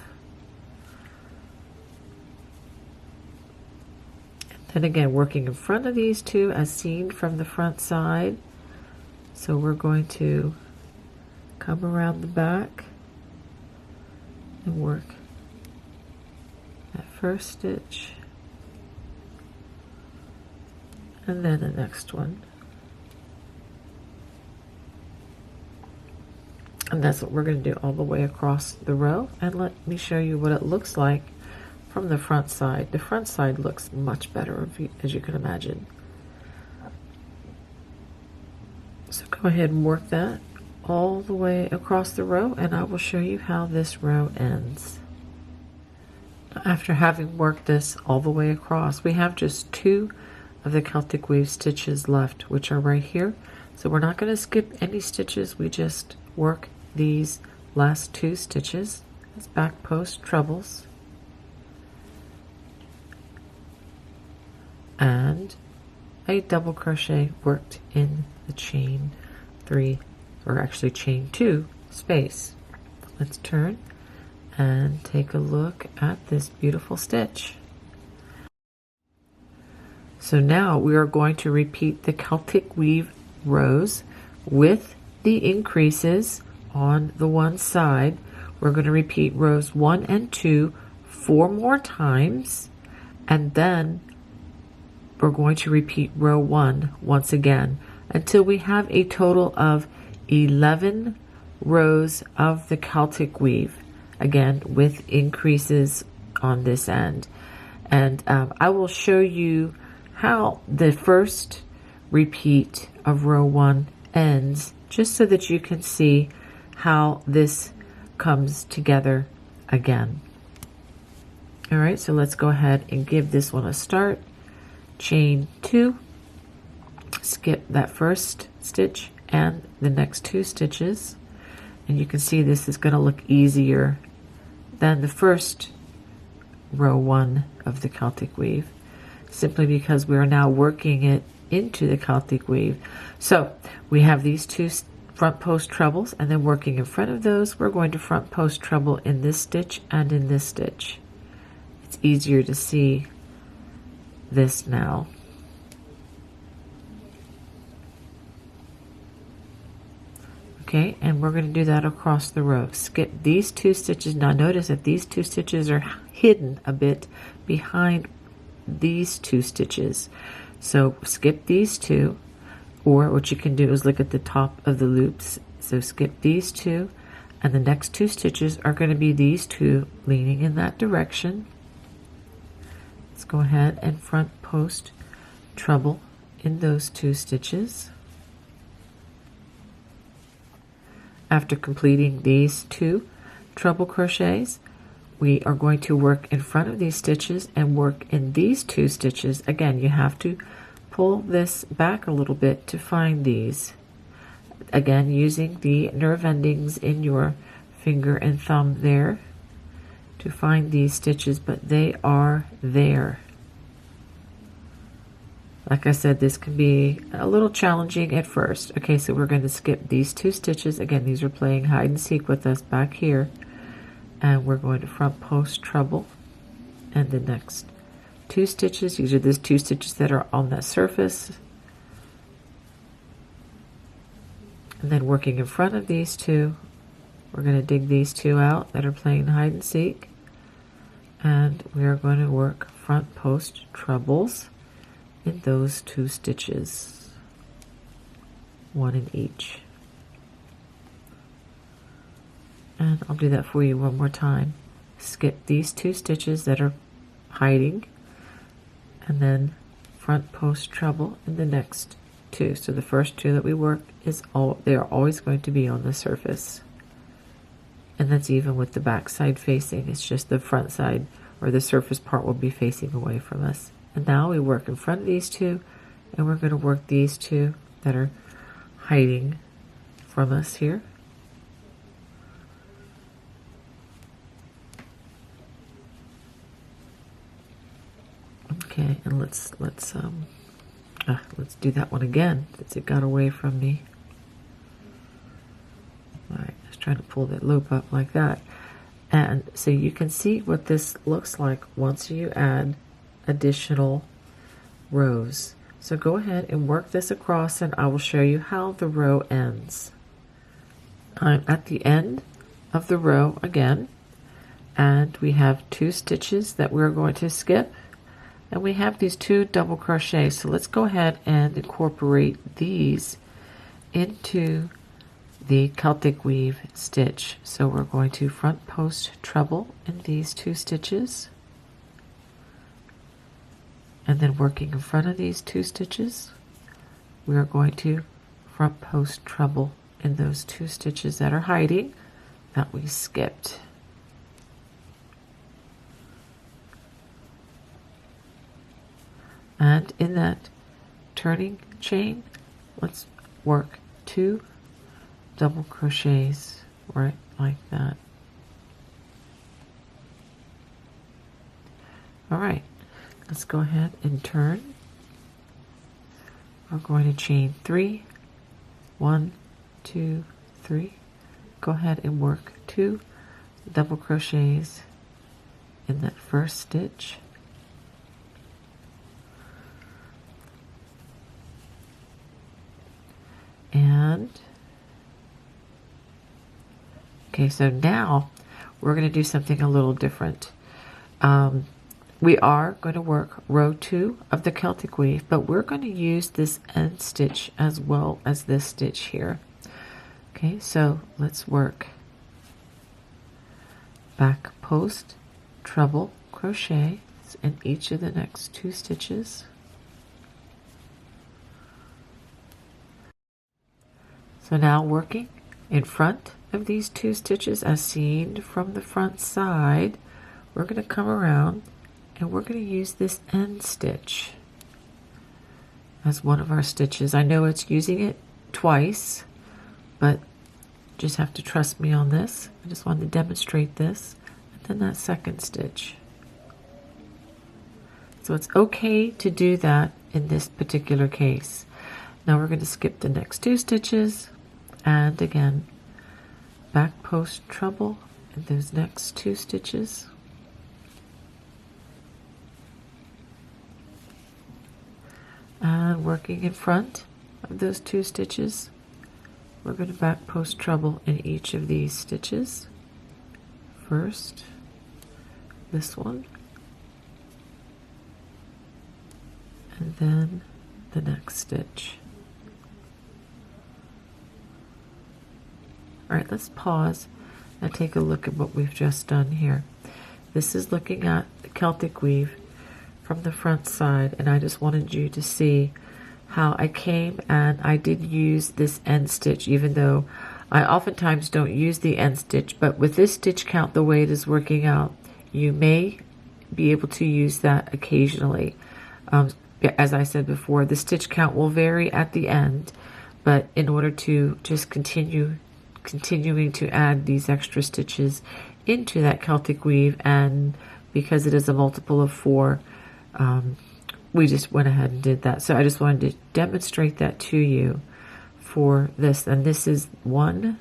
A: Then again, working in front of these 2 as seen from the front side. So we're going to come around the back and work that first stitch, and then the next one. And that's what we're going to do all the way across the row. And let me show you what it looks like from the front side. The front side looks much better, as you can imagine. So go ahead and work that all the way across the row, and I will show you how this row ends. After having worked this all the way across, we have just 2 of the Celtic weave stitches left, which are right here. So we're not going to skip any stitches. We just work these last 2 stitches as back post trebles, and a double crochet worked in the chain 3, or actually chain 2 space. Let's turn and take a look at this beautiful stitch. So now we are going to repeat the Celtic weave rows with the increases on the one side. We're going to repeat rows 1 and 2 4 more times, and then we're going to repeat row 1 once again until we have a total of 11 rows of the Celtic weave, again with increases on this end. And I will show you how the first repeat of row 1 ends, just so that you can see how this comes together again. All right, so let's go ahead and give this one a start. Chain 2, skip that first stitch and the next 2 stitches, and you can see this is going to look easier than the first row 1 of the Celtic weave, simply because we are now working it into the Celtic weave. So we have these 2 front post trebles, and then working in front of those, we're going to front post treble in this stitch and in this stitch. It's easier to see this now. Okay, and we're going to do that across the row. Skip these 2 stitches. Now notice that these 2 stitches are hidden a bit behind these 2 stitches. So skip these 2, or what you can do is look at the top of the loops. So skip these 2, and the next 2 stitches are going to be these 2 leaning in that direction. Let's go ahead and front post treble in those 2 stitches. After completing these 2 treble crochets, we are going to work in front of these stitches and work in these 2 stitches. Again, you have to pull this back a little bit to find these. Again, using the nerve endings in your finger and thumb there to find these stitches, but they are there. Like I said, this can be a little challenging at first. Okay, so we're going to skip these 2 stitches. Again, these are playing hide and seek with us back here. And we're going to front post treble and the next 2 stitches. These are the 2 stitches that are on that surface. And then working in front of these 2, we're going to dig these 2 out that are playing hide and seek. And we are going to work front post trebles in those 2 stitches, 1 in each. And I'll do that for you one more time. Skip these 2 stitches that are hiding, and then front post treble in the next 2. So the first 2 that we work they are always going to be on the surface. And that's even with the back side facing. It's just the front side or the surface part will be facing away from us. And now we work in front of these 2, and we're going to work these 2 that are hiding from us here. Okay, and let's do that one again since it got away from me. All right, I was trying to pull that loop up like that. And so you can see what this looks like once you add additional rows. So go ahead and work this across, and I will show you how the row ends. I'm at the end of the row again, and we have 2 stitches that we're going to skip, and we have these 2 double crochets. So let's go ahead and incorporate these into the Celtic weave stitch. So we're going to front post treble in these 2 stitches, and then working in front of these 2 stitches, we are going to front post treble in those 2 stitches that are hiding that we skipped. And in that turning chain, let's work 2 double crochets right like that. All right, let's go ahead and turn. We're going to chain 3, 1, 2, 3. Go ahead and work 2 double crochets in that first stitch. And okay, so now we're going to do something a little different. We are going to work row 2 of the Celtic weave, but we're going to use this end stitch as well as this stitch here. Okay, so let's work back post treble crochet in each of the next 2 stitches. So now working in front of these 2 stitches as seen from the front side, we're going to come around and we're going to use this end stitch as one of our stitches. I know it's using it twice, but just have to trust me on this. I just wanted to demonstrate this. And then that second stitch. So it's okay to do that in this particular case. Now we're going to skip the next 2 stitches, and again back post treble in those next 2 stitches. And working in front of those 2 stitches, we're going to back post treble in each of these stitches. First, this one, and then the next stitch. All right, let's pause and take a look at what we've just done here. This is looking at the Celtic weave from the front side, and I just wanted you to see how I came and I did use this end stitch, even though I oftentimes don't use the end stitch, but with this stitch count the way it is working out, you may be able to use that occasionally. As I said before, the stitch count will vary at the end, but in order to just continuing to add these extra stitches into that Celtic weave, and because it is a multiple of 4, we just went ahead and did that. So I just wanted to demonstrate that to you for this. And this is 1,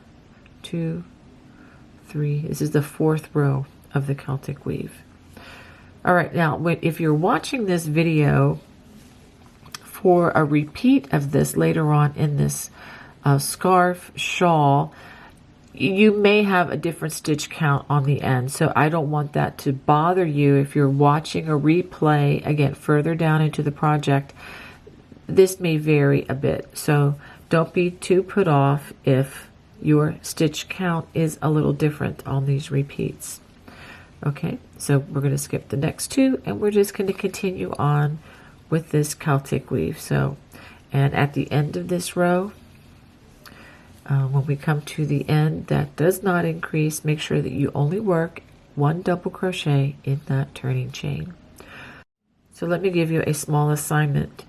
A: 2, 3. This is the 4th row of the Celtic weave. All right, now if you're watching this video for a repeat of this later on in this scarf shawl, you may have a different stitch count on the end, so I don't want that to bother you if you're watching a replay again further down into the project. This may vary a bit, so don't be too put off if your stitch count is a little different on these repeats. Okay, so we're going to skip the next two and we're just going to continue on with this Celtic weave. So, and at the end of this row, when we come to the end that does not increase, make sure that you only work 1 double crochet in that turning chain. So let me give you a small assignment.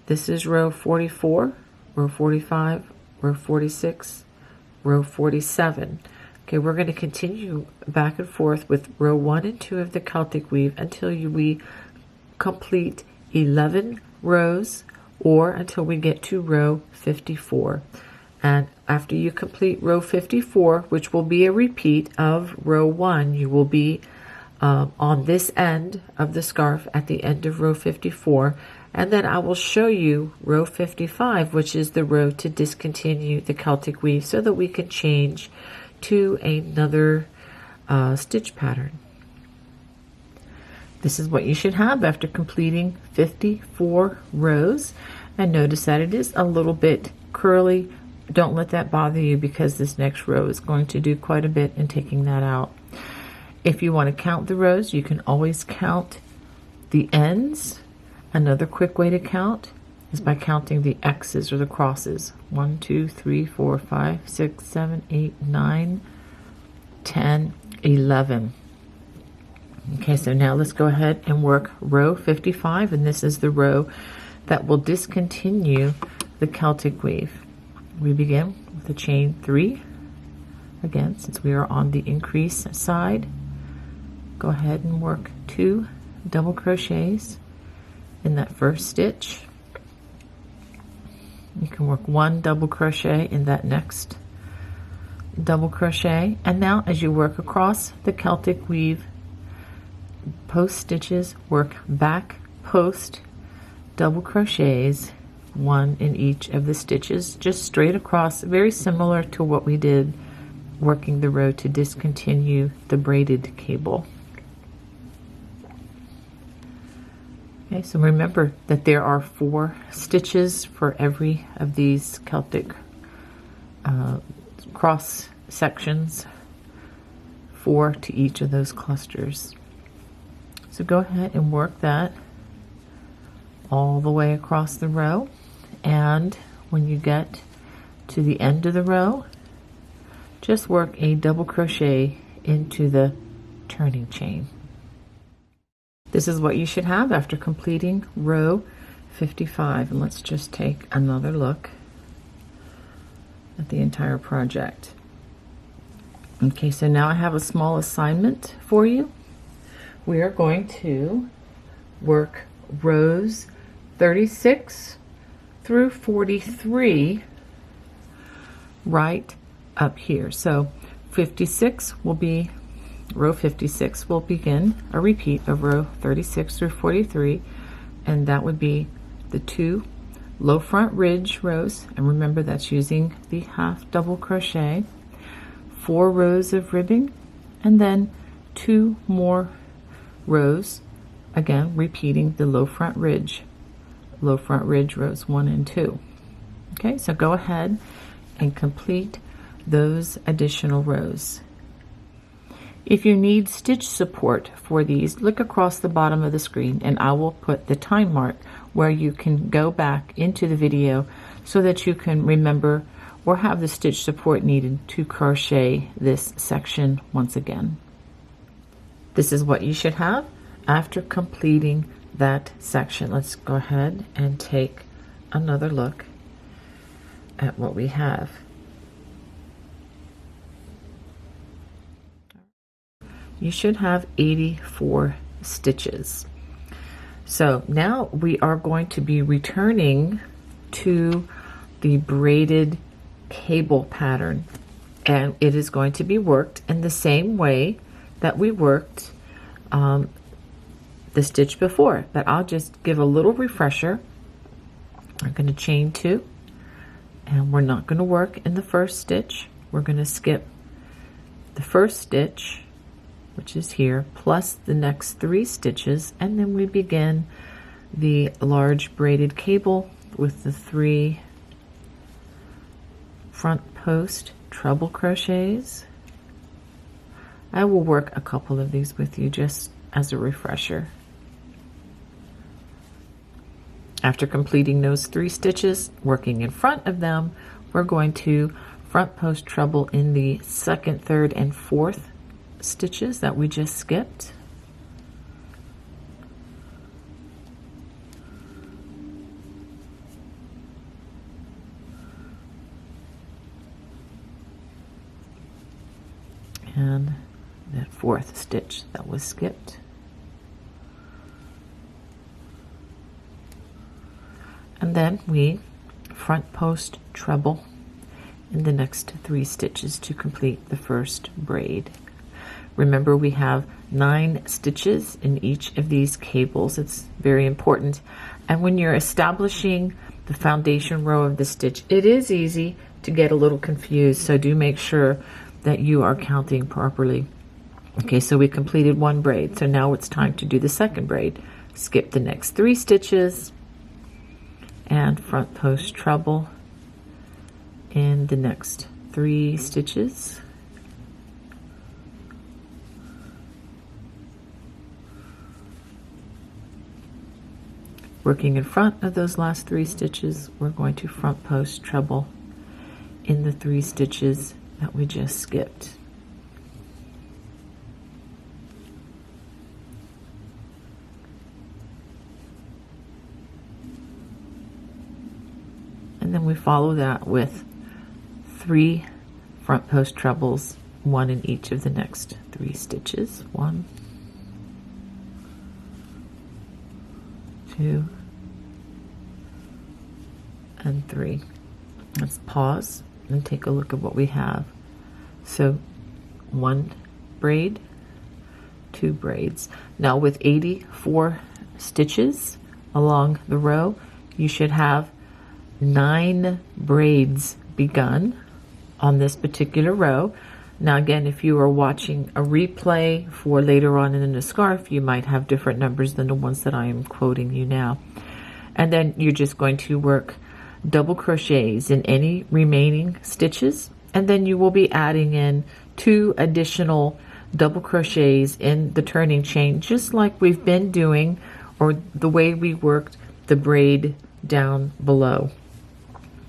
A: This is row 44, row 45, row 46, row 47. Okay, we're going to continue back and forth with row 1 and 2 of the Celtic weave until we complete 11 rows, or until we get to row 54. And after you complete row 54, which will be a repeat of row 1, you will be on this end of the scarf at the end of row 54. And then I will show you row 55, which is the row to discontinue the Celtic weave so that we can change to another stitch pattern. This is what you should have after completing 54 rows. And notice that it is a little bit curly. Don't let that bother you because this next row is going to do quite a bit in taking that out. If you want to count the rows, you can always count the ends. Another quick way to count is by counting the X's or the crosses. 1, 2, 3, 4, 5, 6, 7, 8, 9, 10, 11. Okay, so now let's go ahead and work row 55, and this is the row that will discontinue the Celtic weave. We begin with a chain 3. Again, since we are on the increase side, go ahead and work 2 double crochets in that first stitch. You can work 1 double crochet in that next double crochet, and now as you work across the Celtic weave, post stitches, work back post double crochets, 1 in each of the stitches, just straight across, very similar to what we did working the row to discontinue the braided cable. Okay, so remember that there are 4 stitches for every of these Celtic cross sections, 4 to each of those clusters. So go ahead and work that all the way across the row, and when you get to the end of the row, just work a double crochet into the turning chain. This is what you should have after completing row 55, and let's just take another look at the entire project. Okay, so now I have a small assignment for you. We are going to work rows 36 through 43 right up here. So 56 will be, row 56 will begin a repeat of row 36 through 43, and that would be the 2 low front ridge rows, and remember that's using the half double crochet, 4 rows of ribbing, and then 2 more rows, again repeating the low front ridge rows 1 and 2. Okay, so go ahead and complete those additional rows. If you need stitch support for these, look across the bottom of the screen and I will put the time mark where you can go back into the video so that you can remember or have the stitch support needed to crochet this section once again. This is what you should have after completing that section. Let's go ahead and take another look at what we have. You should have 84 stitches. So now we are going to be returning to the braided cable pattern, and it is going to be worked in the same way that we worked the stitch before, but I'll just give a little refresher. I'm going to chain 2, and we're not going to work in the first stitch. We're going to skip the first stitch, which is here, plus the next 3 stitches, and then we begin the large braided cable with the 3 front post treble crochets. I will work a couple of these with you just as a refresher. After completing those 3 stitches, working in front of them, we're going to front post treble in the 2nd, 3rd, and 4th stitches that we just skipped. And that 4th stitch that was skipped. And then we front post treble in the next 3 stitches to complete the first braid. Remember, we have 9 stitches in each of these cables. It's very important. And when you're establishing the foundation row of the stitch, it is easy to get a little confused, so do make sure that you are counting properly. Okay, so we completed 1 braid, so now it's time to do the 2nd braid. Skip the next 3 stitches and front post treble in the next 3 stitches. Working in front of those last 3 stitches, we're going to front post treble in the 3 stitches that we just skipped. And then we follow that with 3 front post trebles, 1 in each of the next 3 stitches. 1, 2, and 3. Let's pause and take a look at what we have. So 1 braid, 2 braids. Now with 84 stitches along the row, you should have 9 braids begun on this particular row. Now again, if you are watching a replay for later on in the scarf, you might have different numbers than the ones that I am quoting you now. And then you're just going to work double crochets in any remaining stitches, and then you will be adding in 2 additional double crochets in the turning chain, just like we've been doing, or the way we worked the braid down below.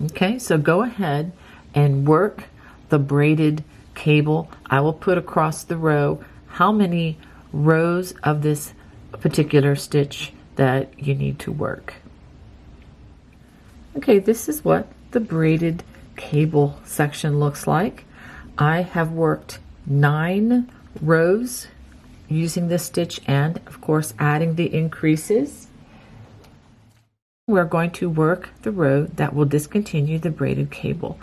A: Okay, so go ahead and work the braided cable. I will put across the row how many rows of this particular stitch that you need to work. Okay, this is what the braided cable section looks like. I have worked 9 rows using this stitch and of course adding the increases. We're going to work the row that will discontinue the braided cable.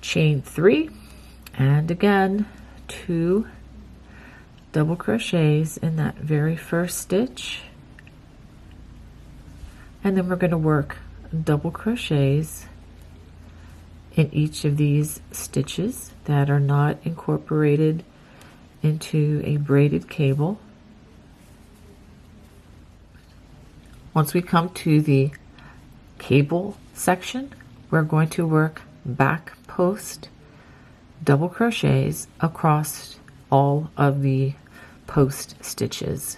A: Chain 3 and again 2 double crochets in that very first stitch, and then we're going to work double crochets in each of these stitches that are not incorporated into a braided cable. Once we come to the cable section, we're going to work back post double crochets across all of the post stitches.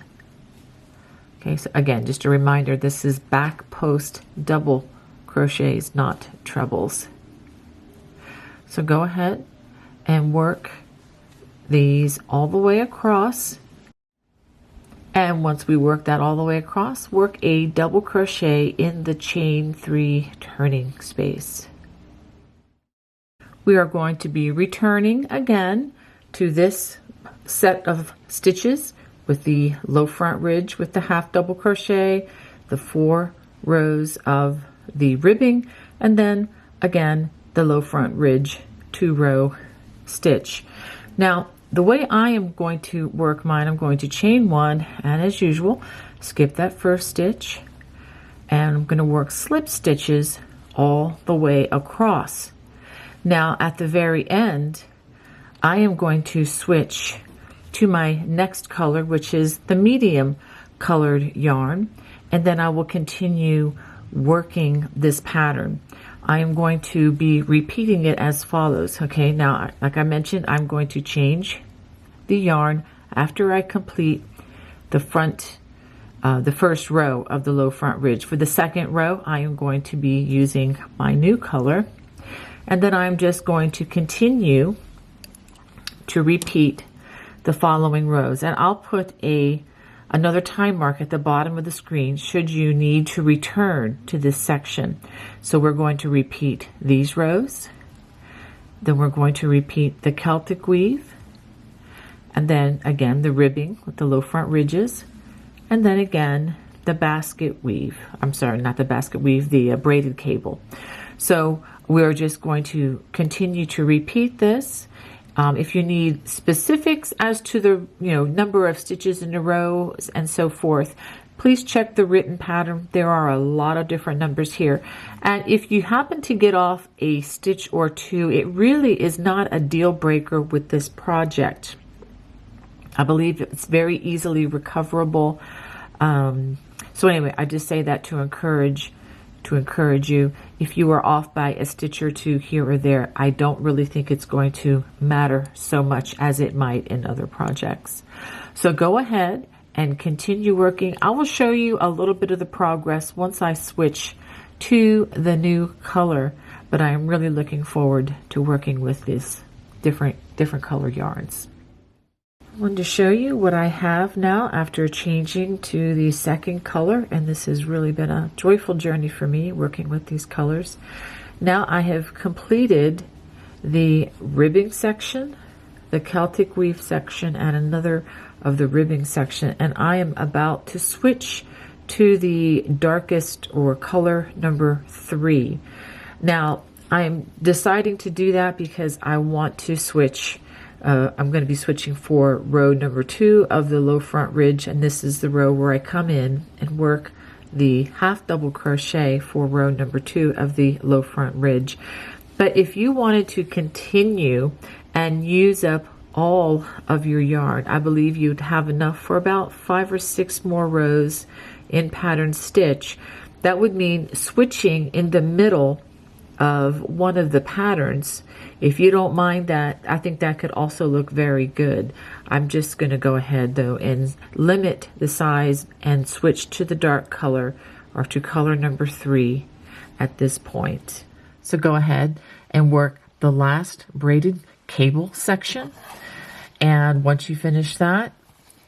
A: Okay, so again, just a reminder, this is back post double crochets, not trebles. So go ahead and work these all the way across. And once we work that all the way across, work a double crochet in the chain 3 turning space. We are going to be returning again to this set of stitches with the low front ridge with the half double crochet, the 4 rows of the ribbing, and then again the low front ridge 2-row stitch. Now the way I am going to work mine, I'm going to chain 1, and as usual, skip that first stitch, and I'm going to work slip stitches all the way across. Now at the very end, I am going to switch to my next color, which is the medium colored yarn, and then I will continue working this pattern. I am going to be repeating it as follows. Okay, now like I mentioned, I'm going to change the yarn after I complete the first row of the low front ridge. For the second row, I am going to be using my new color, and then I'm just going to continue to repeat the following rows, and I'll put another time mark at the bottom of the screen should you need to return to this section. So we're going to repeat these rows, then we're going to repeat the Celtic weave, and then again the ribbing with the low front ridges, and then again the basket weave. I'm sorry, not the basket weave, the braided cable. So we're just going to continue to repeat this. If you need specifics as to the number of stitches in a row and so forth, please check the written pattern. There are a lot of different numbers here. And if you happen to get off a stitch or two, it really is not a deal breaker with this project. I believe it's very easily recoverable. So anyway, I just say that to encourage you. If you are off by a stitch or two here or there, I don't really think it's going to matter so much as it might in other projects. So go ahead and continue working. I will show you a little bit of the progress once I switch to the new color, but I am really looking forward to working with these different color yarns. I wanted to show you what I have now after changing to the second color, and this has really been a joyful journey for me working with these colors. Now I have completed the ribbing section, the Celtic weave section, and another of the ribbing section, and I am about to switch to the darkest or color number 3. Now I'm deciding to do that because I want to switch. I'm going to be switching for row number 2 of the low front ridge, and this is the row where I come in and work the half double crochet for row number 2 of the low front ridge. But if you wanted to continue and use up all of your yarn, I believe you'd have enough for about 5 or 6 more rows in pattern stitch. That would mean switching in the middle of one of the patterns. If you don't mind that, I think that could also look very good. I'm just going to go ahead though and limit the size and switch to the dark color or to color number 3 at this point. So go ahead and work the last braided cable section, and once you finish that,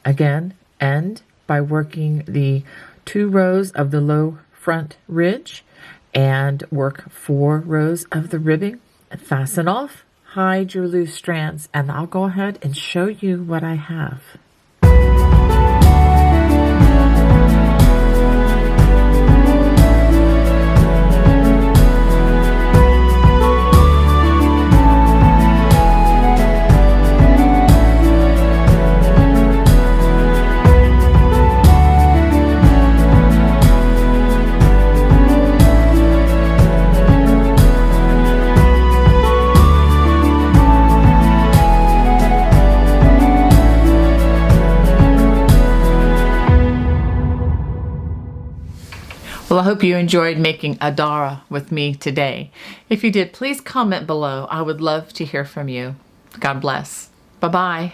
A: again end by working the 2 rows of the low front ridge and work 4 rows of the ribbing and fasten off, hide your loose strands, and I'll go ahead and show you what I have. Well, I hope you enjoyed making a Dara with me today. If you did, please comment below. I would love to hear from you. God bless. Bye-bye.